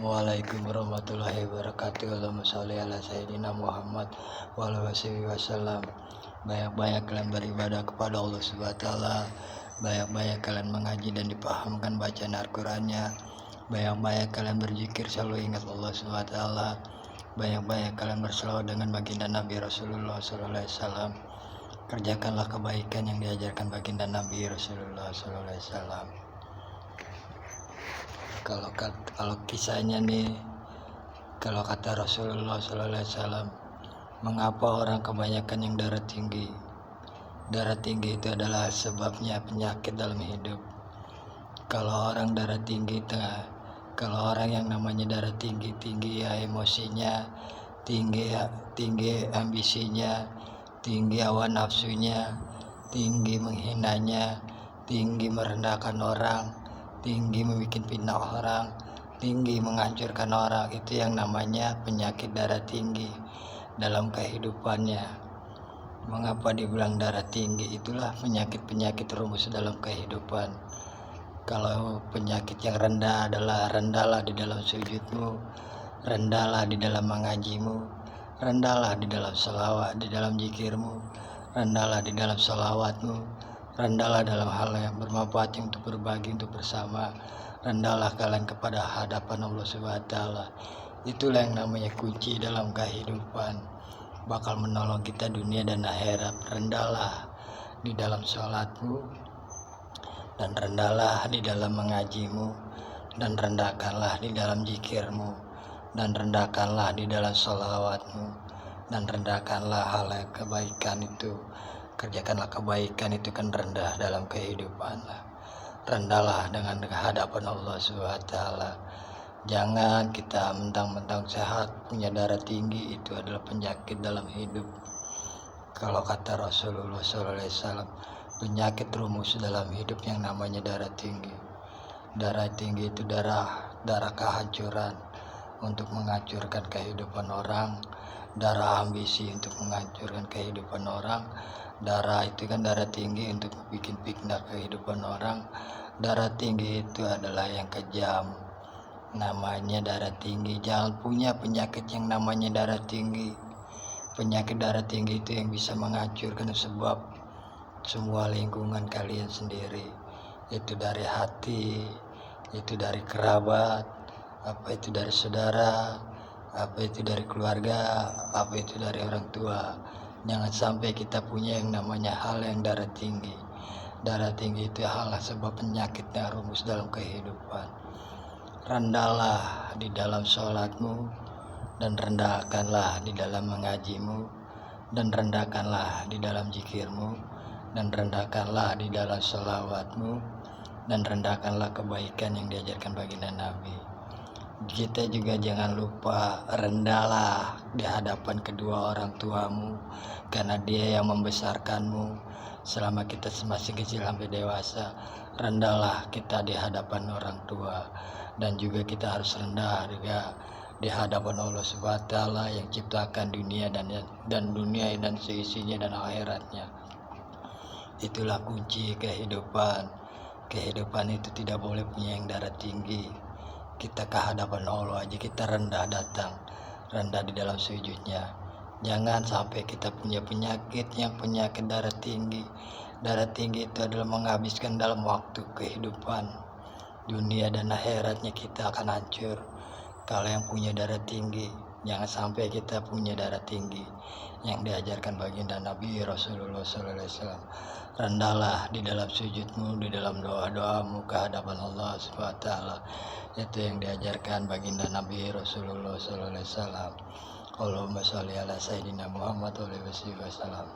Waalaikumsalam warahmatullahi wabarakatuh. Allahumma sholli ala sayyidina Muhammad wa ala alihi wasallam. Banyak-banyak kalian beribadah kepada Allah Subhanahu wa taala. Banyak-banyak kalian mengaji dan dipahamkan bacaan Al-Qur'annya. Banyak-banyak kalian berzikir selalu ingat Allah Subhanahu wa taala. Banyak-banyak kalian berselawat dengan baginda Nabi Rasulullah sallallahu alaihi wasallam. Kerjakanlah kebaikan yang diajarkan baginda Nabi Rasulullah sallallahu alaihi wasallam. Kalau kisahnya nih, kalau kata Rasulullah sallallahu alaihi wasallam, mengapa orang kebanyakan yang darah tinggi? Darah tinggi itu adalah sebabnya penyakit dalam hidup. Kalau orang darah tinggi, kalau orang yang namanya darah tinggi ya emosinya, tinggi ambisinya, tinggi hawa nafsunya, tinggi menghinanya, tinggi merendahkan orang, tinggi membuat fitnah orang, tinggi menghancurkan orang. Itu yang namanya penyakit darah tinggi dalam kehidupannya. Mengapa dibilang darah tinggi? Itulah penyakit-penyakit rumus dalam kehidupan. Kalau penyakit yang rendah adalah rendahlah di dalam sujudmu, rendahlah di dalam mengajimu, rendahlah di dalam selawat, di dalam zikirmu, rendahlah di dalam selawatmu, rendahlah dalam hal yang bermanfaat untuk berbagi, untuk bersama. Rendahlah kalian kepada hadapan Allah Subhanahu wa taala. Itulah yang namanya kunci dalam kehidupan. Bakal menolong kita dunia dan akhirat. Rendahlah di dalam sholatmu, dan rendahlah di dalam mengajimu, dan rendahkanlah di dalam zikirmu, dan rendahkanlah di dalam sholawatmu, dan rendahkanlah hal kebaikan itu. Kerjakanlah kebaikan itu kan rendah dalam kehidupan. Rendahlah dengan hadapan Allah SWT. Jangan kita mentang-mentang sehat, punya darah tinggi, itu adalah penyakit dalam hidup. Kalau kata Rasulullah SAW, penyakit rumus dalam hidup yang namanya darah tinggi. Darah tinggi itu darah kehancuran untuk menghancurkan kehidupan orang. Darah ambisi untuk menghancurkan kehidupan orang. Darah itu kan darah tinggi untuk bikin fitnah kehidupan orang. Darah tinggi itu adalah yang kejam. Namanya darah tinggi. Jangan punya penyakit yang namanya darah tinggi. Penyakit darah tinggi itu yang bisa menghancurkan sebab semua lingkungan kalian sendiri. Itu dari hati, itu dari kerabat, apa itu dari saudara, apa itu dari keluarga, apa itu dari orang tua. Jangan sampai kita punya yang namanya hal yang darah tinggi. Darah tinggi itu hal sebab penyakitnya rumus dalam kehidupan. Rendahlah di dalam sholatmu, dan rendahkanlah di dalam mengajimu, dan rendahkanlah di dalam zikirmu, dan rendahkanlah di dalam sholawatmu, dan rendahkanlah kebaikan yang diajarkan baginda Nabi. Kita juga jangan lupa rendahlah di hadapan kedua orang tuamu, karena dia yang membesarkanmu selama kita masih kecil sampai dewasa. Rendahlah kita di hadapan orang tua, dan juga kita harus rendah juga di hadapan Allah Subhanahu wa taala yang ciptakan dunia dan dunia dan seisinya dan akhiratnya. Itulah kunci kehidupan. Kehidupan itu tidak boleh punya yang darah tinggi. Kita ke hadapan Allah aja kita rendah datang, rendah di dalam sujudnya. Jangan sampai kita punya penyakit yang penyakit darah tinggi. Darah tinggi itu adalah menghabiskan dalam waktu kehidupan. Dunia dan akhiratnya kita akan hancur. Kalau yang punya darah tinggi, jangan sampai kita punya darah tinggi yang diajarkan baginda Nabi Rasulullah SAW. Rendahlah di dalam sujudmu, di dalam doa-doamu ke hadapan Allah SWT. Itu yang diajarkan baginda Nabi Rasulullah SAW. Allahumma sholli ala sayyidina Muhammad wa alihi wasallam.